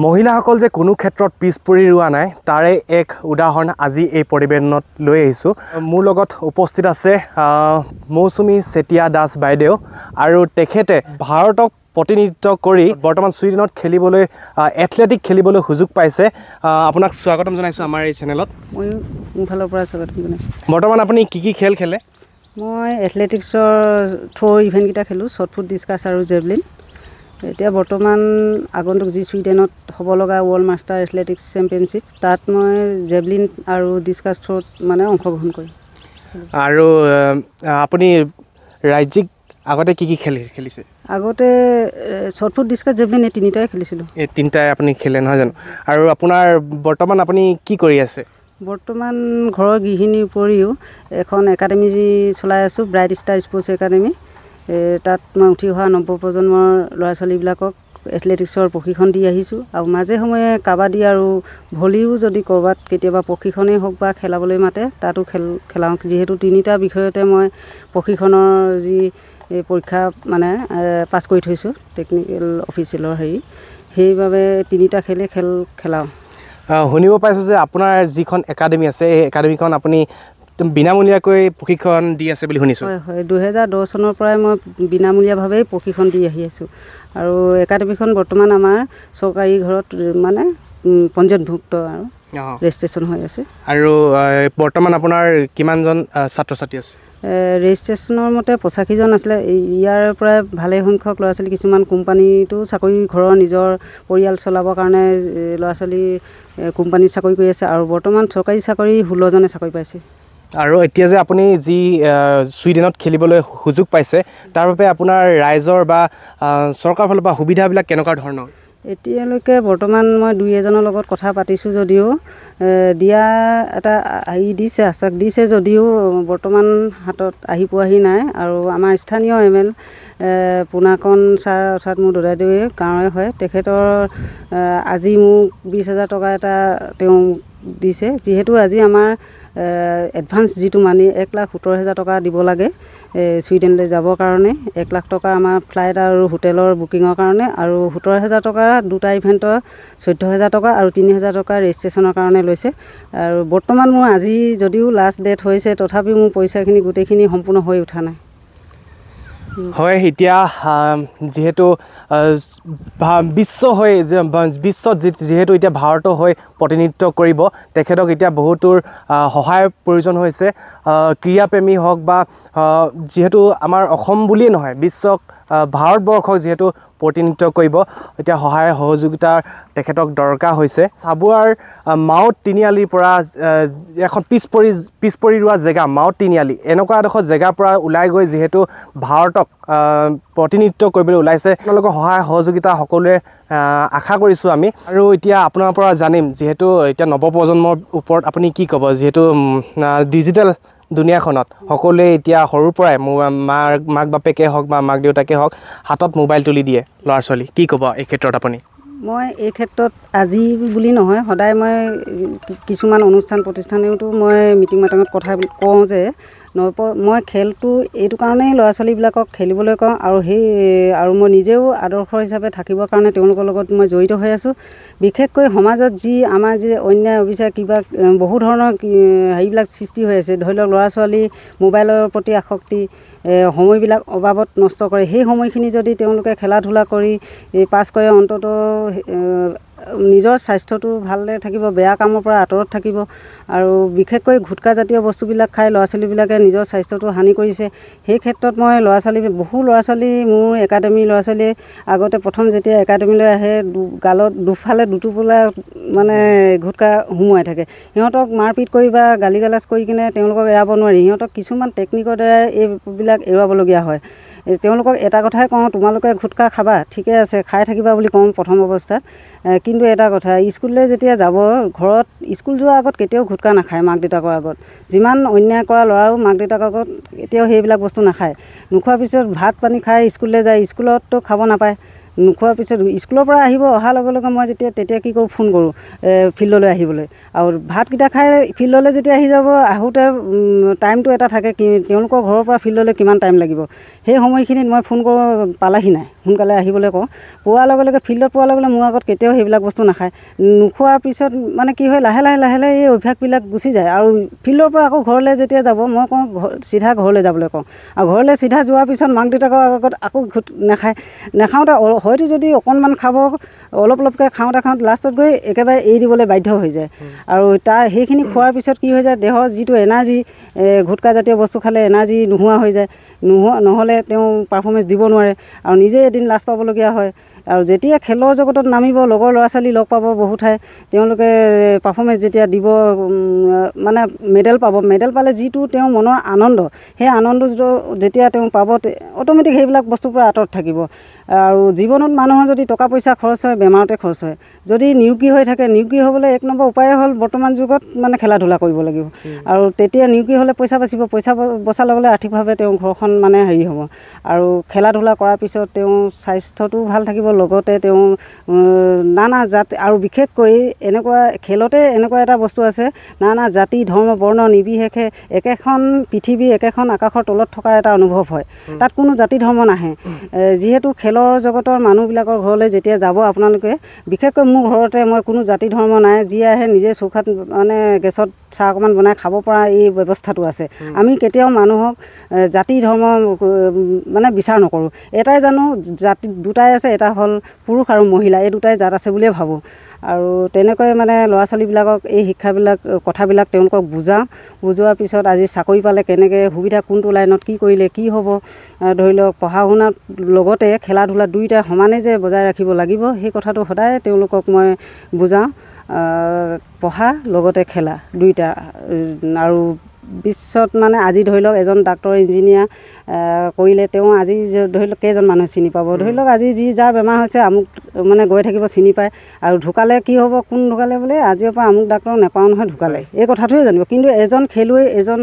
মহিলাসকল যে কোনো ক্ষেত্ৰত পিছ পৰি ৰোৱা নাই তাৰে এক উদাহৰণ আজি এই প্ৰতিবেদনত লৈ আহিছোঁ। মোৰ লগত উপস্থিত আছে মৌচুমী চেতিয়া দাস বাইদেউ আৰু তেখেতে ভাৰতক প্ৰতিনিধিত্ব কৰি বৰ্তমান ছুইডেনত খেলিবলৈ এথলেটিক খেলিবলৈ সুযোগ পাইছে। আপোনাক স্বাগতম জনাইছোঁ আমাৰ এই চেনেলত। মই মোৰ ফালৰ পৰা স্বাগতম জনাইছোঁ। বৰ্তমান আপুনি কি খেল খেলে? মই এথলেটিক্সৰ থ্ৰ' ইভেণ্টকেইটা খেলোঁ, শ্বৰ্ট ফুট, ডিছকাছ আৰু জেভলিন। এতিয়া বৰ্তমান আগন্তুক যি ছুইডেনত হ'ব লগা ৱৰ্ল্ড মাষ্টাৰ এথলেটিক্স চেম্পিয়নশ্বিপ তাত মই জেভলিন আৰু ডিছকাছ থ্ৰ'ত মানে অংশগ্ৰহণ কৰিম। আৰু আপুনি ৰাজ্যিক আগতে কি খেলিছে? আগতে শ্বৰ্ট ফুট, ডিছকাছ, জেভলিন এই তিনিটাই খেলিছিলোঁ। এই তিনিটাই আপুনি খেলে নহয় জানো? আৰু আপোনাৰ বৰ্তমান আপুনি কি কৰি আছে? বৰ্তমান ঘৰৰ গৃহিণীৰ উপৰিও এখন একাডেমি চলাই আছোঁ, ব্ৰাইট ষ্টাৰ স্পৰ্টছ একাডেমি। তাত মই উঠি অহা নৱপ্ৰজন্মৰ ল'ৰা ছোৱালীবিলাকক এথলেটিক্সৰ প্ৰশিক্ষণ দি আহিছোঁ আৰু মাজে সময়ে কাবাডী আৰু ভলীও যদি ক'ৰবাত কেতিয়াবা প্ৰশিক্ষণেই হওক বা খেলাবলৈ মাতে তাতো খেলাওঁ। যিহেতু তিনিটা বিষয়তে মই প্ৰশিক্ষণৰ যি পৰীক্ষা মানে পাছ কৰি থৈছোঁ টেকনিকেল অফিচিয়েলৰ সেইবাবে তিনিটা খেলাওঁ। শুনিব পাইছোঁ যে আপোনাৰ যিখন একাডেমি আছে এই একাডেমিখন আপুনি বিনামূলীয়াকৈ প্ৰশিক্ষণ দি আছে বুলি শুনিছোঁ। হয় হয়, 2010 চনৰ পৰাই মই বিনামূলীয়াভাৱেই প্ৰশিক্ষণ দি আহি আছোঁ আৰু একাডেমিখন বৰ্তমান আমাৰ চৰকাৰী ঘৰত মানে পঞ্জীয়নভুক্ত আৰু ৰেজিষ্ট্ৰেশ্যন হৈ আছে। আৰু বৰ্তমান আপোনাৰ কিমানজন ছাত্ৰ ছাত্ৰী আছে? ৰেজিষ্ট্ৰেশ্যনৰ মতে 85জন আছিলে। ইয়াৰ পৰাই ভালে সংখ্যক ল'ৰা ছোৱালী কিছুমান কোম্পানীতো চাকৰি, ঘৰৰ নিজৰ পৰিয়াল চলাবৰ কাৰণে ল'ৰা ছোৱালী কোম্পানীত চাকৰি কৰি আছে আৰু বৰ্তমান চৰকাৰী চাকৰি 16জনে চাকৰি পাইছে। আৰু এতিয়া যে আপুনি যি ছুইডেনত খেলিবলৈ সুযোগ পাইছে তাৰ বাবে আপোনাৰ ৰাইজৰ বা চৰকাৰৰ ফালৰ পৰা সুবিধাবিলাক কেনেকুৱা ধৰণৰ? এতিয়ালৈকে বৰ্তমান মই 2-এজনৰ লগত কথা পাতিছোঁ যদিও দিয়া এটা আশ্বাস দিছে যদিও বৰ্তমান হাতত আহি পোৱাহি নাই। আৰু আমাৰ স্থানীয় ML পোনাকণ ছাৰ অৰ্থাৎ মোৰ দদাইদেউৱে গাঁৱৰে হয়, তেখেতৰ আজি মোক 20,000 টকা এটা তেওঁ দিছে। যিহেতু আজি আমাৰ এডভান্স যিটো মানি 1,70,000 টকা দিব লাগে ছুইডেনলৈ যাবৰ কাৰণে। 1 লাখ টকা আমাৰ ফ্লাইট আৰু হোটেলৰ বুকিঙৰ কাৰণে আৰু 17,000 টকা দুটা ইভেণ্টৰ 14,000 টকা আৰু 3,000 টকা ৰেজিষ্ট্ৰেশ্যনৰ কাৰণে লৈছে। আৰু বৰ্তমান মোৰ আজি যদিও লাষ্ট ডেট হৈছে তথাপিও মোৰ পইচাখিনি গোটেইখিনি সম্পূৰ্ণ হৈ উঠা নাই। হয়, এতিয়া যিহেতু বিশ্বত যিহেতু এতিয়া ভাৰতৰ হৈ প্ৰতিনিধিত্ব কৰিব, তেখেতক এতিয়া বহুতোৰ সহায়ৰ প্ৰয়োজন হৈছে। ক্ৰীড়াপ্ৰেমী হওক বা যিহেতু আমাৰ অসম বুলিয়েই নহয় বিশ্বক ভাৰতবৰ্ষক যিহেতু প্ৰতিনিধিত্ব কৰিব, এতিয়া সহায় সহযোগিতাৰ তেখেতক দৰকাৰ হৈছে। চাবুৱাৰ মাউত তিনিআলিৰ পৰা এখন পিছ পৰি ৰোৱা জেগা মাউত তিনিআলি এনেকুৱা এডোখৰ জেগাৰ পৰা ওলাই গৈ যিহেতু ভাৰতক প্ৰতিনিধিত্ব কৰিবলৈ ওলাইছে, আপোনালোকৰ সহায় সহযোগিতা সকলোৱে আশা কৰিছোঁ আমি। আৰু এতিয়া আপোনাৰ পৰা জানিম যিহেতু এতিয়া নৱপ্ৰজন্মৰ ওপৰত আপুনি কি ক'ব? যিহেতু ডিজিটেল দুনিয়াখনত সকলোৱে এতিয়া সৰুৰ পৰাই মাক বাপেকে হওক বা মাক দেউতাকে হওক হাতত মোবাইল তুলি দিয়ে ল'ৰা ছোৱালী, কি ক'ব এই ক্ষেত্ৰত আপুনি? মই এই ক্ষেত্ৰত আজি বুলি নহয়, সদায় মই কিছুমান অনুষ্ঠান প্ৰতিষ্ঠানেওতো মই মিটিং মাটাঙত কথা কওঁ যে মই খেলটো এইটো কাৰণেই ল'ৰা ছোৱালীবিলাকক খেলিবলৈ কওঁ আৰু মই নিজেও আদৰ্শ হিচাপে থাকিবৰ কাৰণে তেওঁলোকৰ লগত মই জড়িত হৈ আছোঁ। বিশেষকৈ সমাজত যি আমাৰ যি অন্যায় অবিচাৰ কিবা বহু ধৰণৰ হেৰিবিলাক সৃষ্টি হৈ আছে, ধৰি লওক ল'ৰা ছোৱালী মোবাইলৰ প্ৰতি আসক্তি, সময়বিলাক অবাবত নষ্ট কৰে। সেই সময়খিনি যদি তেওঁলোকে খেলা ধূলা কৰি পাছ কৰে অন্ততঃ নিজৰ স্বাস্থ্যটো ভালে থাকিব, বেয়া কামৰ পৰা আঁতৰত থাকিব। আৰু বিশেষকৈ গুটখাজাতীয় বস্তুবিলাক খাই ল'ৰা ছোৱালীবিলাকে নিজৰ স্বাস্থ্যটো হানি কৰিছে। সেই ক্ষেত্ৰত মই বহু ল'ৰা ছোৱালী মোৰ একাডেমীৰ ল'ৰা ছোৱালীয়ে আগতে প্ৰথম যেতিয়া একাডেমীলৈ আহে গালত দুফালে দুটোপোলা মানে গুটখা সোমোৱাই থাকে। সিহঁতক মাৰপিট কৰি বা গালি গালাজ কৰি কিনে তেওঁলোকক এৰাব নোৱাৰি। সিহঁতক কিছুমান টেকনিকৰ দ্বাৰাই এইবিলাক এৰুৱাবলগীয়া হয়। তেওঁলোকক এটা কথাই কওঁ, তোমালোকে গুটখা খাবা, ঠিকে আছে, খাই থাকিবা বুলি কওঁ প্ৰথম অৱস্থাত। কিন্তু এটা কথা, স্কুললৈ যেতিয়া যাব, ঘৰত স্কুল যোৱাৰ আগত কেতিয়াও গুটখা নাখায় মাক দেউতাকৰ আগত। যিমান অন্যায় কৰা ল'ৰাও মাক দেউতাকৰ আগত কেতিয়াও সেইবিলাক বস্তু নাখায়। নোখোৱাৰ পিছত ভাত পানী খাই স্কুললৈ যায়, স্কুলততো খাব নাপায়। নোখোৱাৰ পিছত স্কুলৰ পৰা আহিব অহাৰ লগে লগে মই তেতিয়া কি কৰোঁ ফোন কৰোঁ ফিল্ডলৈ আহিবলৈ আৰু ভাতকেইটা খাই ফিল্ডলৈ যেতিয়া আহি যাব আহোঁতে টাইমটো এটা থাকে কি তেওঁলোকৰ ঘৰৰ পৰা ফিল্ডলৈ কিমান টাইম লাগিব সেই সময়খিনিত মই ফোন কৰোঁ পালাহি নাই সোনকালে আহিবলৈ কওঁ পোৱাৰ লগে লগে ফিল্ডত পোৱাৰ লগে লগে মোৰ আগত কেতিয়াও সেইবিলাক বস্তু নাখায় নোখোৱাৰ পিছত মানে কি হয় লাহে লাহে এই অভ্যাসবিলাক গুচি যায় আৰু ফিল্ডৰ পৰা আকৌ ঘৰলৈ যেতিয়া যাব মই কওঁ চিধা ঘৰলৈ যাবলৈ কওঁ আৰু ঘৰলৈ চিধা যোৱাৰ পিছত মাক দেউতাকৰ আগত আকৌ নাখাওঁতে হয়তো যদি অকণমান খাব অলপকৈ খাওঁতে লাষ্টত গৈ একেবাৰে এৰি দিবলৈ বাধ্য হৈ যায় আৰু তাৰ সেইখিনি খোৱাৰ পিছত কি হৈ যায় দেহৰ যিটো এনাৰ্জি গুটকাজাতীয় বস্তু খালে এনাৰ্জি নোহোৱা হৈ যায় নহ'লে তেওঁ পাৰফৰ্মেঞ্চ দিব নোৱাৰে আৰু নিজে এদিন লাজ পাবলগীয়া হয় আৰু যেতিয়া খেলৰ জগতত নামিব লগৰ ল'ৰা ছোৱালী লগ পাব বহু ঠাই তেওঁলোকে পাৰফৰ্মেঞ্চ যেতিয়া দিব মানে মেডেল পালে যিটো তেওঁৰ মনৰ আনন্দ সেই আনন্দটো যেতিয়া তেওঁ পাব অট'মেটিক সেইবিলাক বস্তুৰ পৰা আঁতৰত থাকিব আৰু জীৱনত মানুহৰ যদি টকা পইচা খৰচ হয় বেমাৰতে খৰচ হয় যদি নিৰোগী হৈ থাকে নিৰোগী হ'বলৈ এক নম্বৰ উপায় হ'ল বৰ্তমান যুগত মানে খেলা ধূলা কৰিব লাগিব আৰু তেতিয়া নিৰোগী হ'লে পইচা বাচিব পইচা বচাৰ লগে লগে আৰ্থিকভাৱে তেওঁ ঘৰখন মানে হেৰি হ'ব আৰু খেলা ধূলা কৰাৰ পিছত তেওঁ স্বাস্থ্যটো ভাল থাকিব লগতে তেওঁ নানা জাতি আৰু বিশেষকৈ এনেকুৱা খেলতে এনেকুৱা এটা বস্তু আছে নানা জাতি ধৰ্ম বৰ্ণ নিৰ্বিশেষে একেখন পৃথিৱী একেখন আকাশৰ তলত থকাৰ এটা অনুভৱ হয় তাত কোনো জাতি ধৰ্ম নাহে যিহেতু খেলৰ জগতৰ মানুহবিলাকৰ ঘৰলৈ যেতিয়া যাব আপোনালোকে বিশেষকৈ মোৰ ঘৰতে মই কোনো জাতি ধৰ্ম নাই যি আহে নিজে চৌকাত মানে গেছত চাহ অকণমান বনাই খাব পৰা এই ব্যৱস্থাটো আছে আমি কেতিয়াও মানুহক জাতি ধৰ্ম মানে বিচাৰ নকৰোঁ এটাই জানো জাতি দুটাই আছে এটা হ'ল পুৰুষ আৰু মহিলা এই দুটাই জাত আছে বুলিয়ে ভাবোঁ আৰু তেনেকৈ মানে ল'ৰা ছোৱালীবিলাকক এই শিক্ষাবিলাক কথাবিলাক তেওঁলোকক বুজোৱাৰ পিছত আজি চাকৰি পালে কেনেকৈ সুবিধা কোনটো লাইনত কি কৰিলে কি হ'ব ধৰি লওক পঢ়া শুনাৰ লগতে খেলা ধূলা দুয়োটা সমানে যে বজাই ৰাখিব লাগিব সেই কথাটো সদায় তেওঁলোকক মই বুজাওঁ পঢ়া লগতে খেলা দুয়োটা আৰু বিশ্বত মানে আজি ধৰি লওক এজন ডাক্তৰ ইঞ্জিনিয়াৰ কৰিলে তেওঁ আজি ধৰি লওক কেইজন মানুহে চিনি পাব ধৰি লওক আজি যাৰ বেমাৰ হৈছে আমুক মানে গৈ থাকিব চিনি পায় আৰু ঢুকালে কি হ'ব কোন ঢুকালে বোলে আজিৰ পৰা আমুক ডাক্তৰ নেপাওঁ নহয় ঢুকালে এই কথাটোৱে জানিব কিন্তু এজন খেলুৱৈ এজন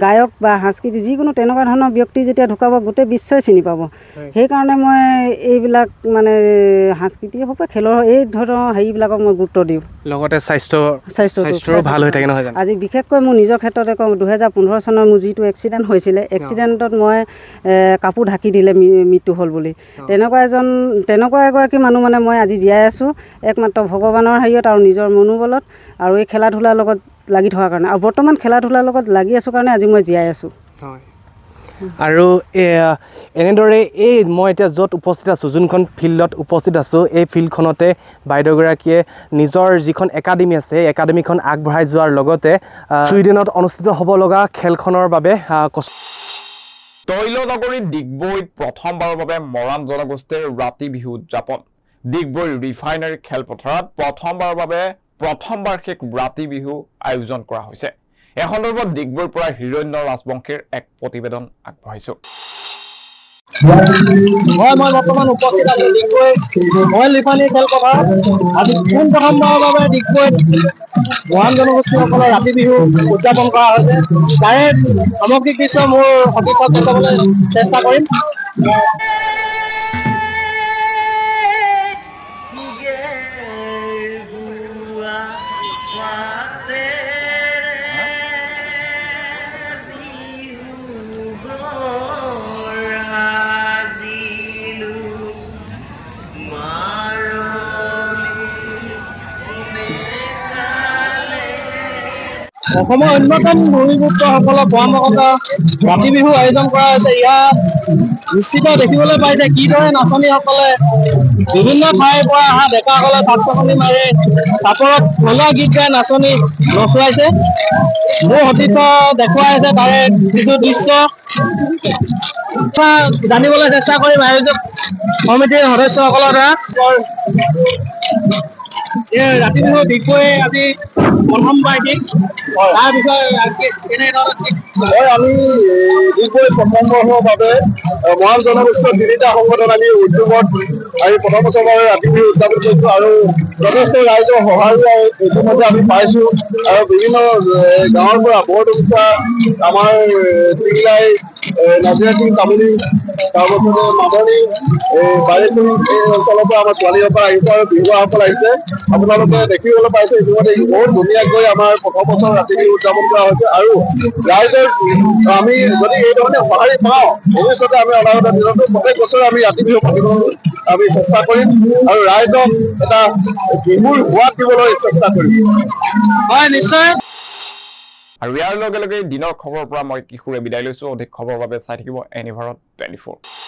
গায়ক বা সাংস্কৃতিক যিকোনো তেনেকুৱা ধৰণৰ ব্যক্তি যেতিয়া ঢুকাব গোটেই বিশ্বই চিনি পাব সেইকাৰণে মই এইবিলাক মানে সাংস্কৃতিক হওক বা খেলৰ এই ধৰণৰ হেৰিবিলাকক মই গুৰুত্ব দিওঁ লগতে স্বাস্থ্যটো ভাল হৈ থাকে নহয় জানো আজি বিশেষকৈ মোৰ নিজৰ ক্ষেত্ৰতে কওঁ 2015 চনৰ মোৰ যিটো এক্সিডেণ্ট হৈছিলে এক্সিডেণ্টত মই কাপোৰ ঢাকি দিলে মৃত্যু হ'ল বুলি তেনেকুৱা এগৰাকী মানুহ মানে মই আজি জীয়াই আছোঁ একমাত্ৰ ভগৱানৰ হেৰিয়ত আৰু নিজৰ মনোবলত আৰু এই খেলা ধূলাৰ লগত লাগি থকাৰ কাৰণে আৰু বৰ্তমান খেলা ধূলাৰ লগত লাগি আছোঁ কাৰণে আজি মই জীয়াই আছোঁ আৰু এনেদৰে এই মই এতিয়া য'ত উপস্থিত আছোঁ যোনখন ফিল্ডত উপস্থিত আছোঁ এই ফিল্ডখনতে বাইদেউগৰাকীয়ে নিজৰ যিখন একাডেমি আছে এই একাডেমিখন আগবঢ়াই যোৱাৰ লগতে ছুইডেনত অনুষ্ঠিত হ'ব লগা খেলখনৰ বাবে তৈলনগৰী ডিগবৈত প্ৰথমবাৰৰ বাবে মৰাণ জনগোষ্ঠীৰ ৰাতি বিহু উদযাপন ডিগবৈ ৰিফাইনাৰী খেলপথাৰত প্ৰথম বাৰ্ষিক ৰাতি বিহু আয়োজন কৰা হৈছে এই সন্দৰ্ভত ডিগবৈৰ পৰা হিৰণ্য ৰাজবংশীৰ এক প্ৰতিবেদন আগবঢ়াইছো মই বৰ্তমান উপস্থিত আছোঁ ডিগবৈ মৰাণ ৰিফাইনাৰী খেলপথাৰ আজি প্ৰথমবাৰৰ বাবে ডিগবৈত মৰাণ জনগোষ্ঠীসকলৰ ৰাতি বিহু উদযাপন কৰা হৈছে তাৰে সামগ্ৰিক দৃশ্য মোৰ সঠিকভাৱে দেখুৱাবলৈ চেষ্টা কৰিম অসমৰ অন্যতম ভূমিপুত্ৰসকলৰ পৰম্পৰাগত ৰাতি বিহু আয়োজন কৰা হৈছে ইয়াত নিশ্চিত দেখিবলৈ পাইছে কিদৰে নাচনীসকলে বিভিন্ন ঠাইৰ পৰা অহা ডেকাসকলে চাপকাঠনি মাৰি চাপৰত থলুৱা গীত গাই নাচনী নচুৱাইছে মোৰ সতীৰ্থ দেখুৱাই আছে তাৰে কিছু দৃশ্য জানিবলৈ চেষ্টা কৰিম আয়োজক সমিতিৰ সদস্যসকলৰ দ্বাৰা ৰাতি বিহু ডিগবৈ আজি প্ৰথম বাৰ্ষিক তাৰ বিষয়ে আমি ডিগবৈ প্ৰথম বৰ্ষৰ বাবে মৰাণ জনগোষ্ঠীৰ তিনিটা সংগঠন আমি উদ্যোগত আমি প্ৰথম বছৰৰ বাবে ৰাতি বিহু উদযাপন কৰিছোঁ আৰু যথেষ্ট ৰাইজৰ সহায়ো ইতিমধ্যে আমি পাইছোঁ আৰু বিভিন্ন গাঁৱৰ পৰা বৰডুমচা আমাৰ টিংলাই নাজিৰা টিং তামুলী তাৰপিছতে মামনি বাৰেকুৰি এই অঞ্চলৰ পৰা আমাৰ ছোৱালীসকল আহিছে আৰু বিহুৱাসকল আহিছে আপোনালোকে দেখিবলৈ পাইছে ইতিমধ্যে বহুত ধুনীয়াকৈ আমাৰ প্ৰথম বছৰ ৰাতি বিহু উদযাপন কৰা হৈছে আৰু ৰাইজৰ আমি যদি এইধৰণে সঁহাৰি পাওঁ ভৱিষ্যতে আমি অনাগত দিনতো প্ৰত্যেক বছৰে আমি ৰাতি বিহু পাতিবলৈ আমি চেষ্টা কৰিম আৰু ৰাইজক এটা বিহুৰ সোৱাদ দিবলৈ চেষ্টা কৰিম হয় নিশ্চয় আৰু ইয়াৰ লগে লগে দিনৰ খবৰৰ পৰা মই কিশোৰে বিদায় লৈছো অধিক খবৰৰ বাবে চাই থাকিব এনি ভাৰত 24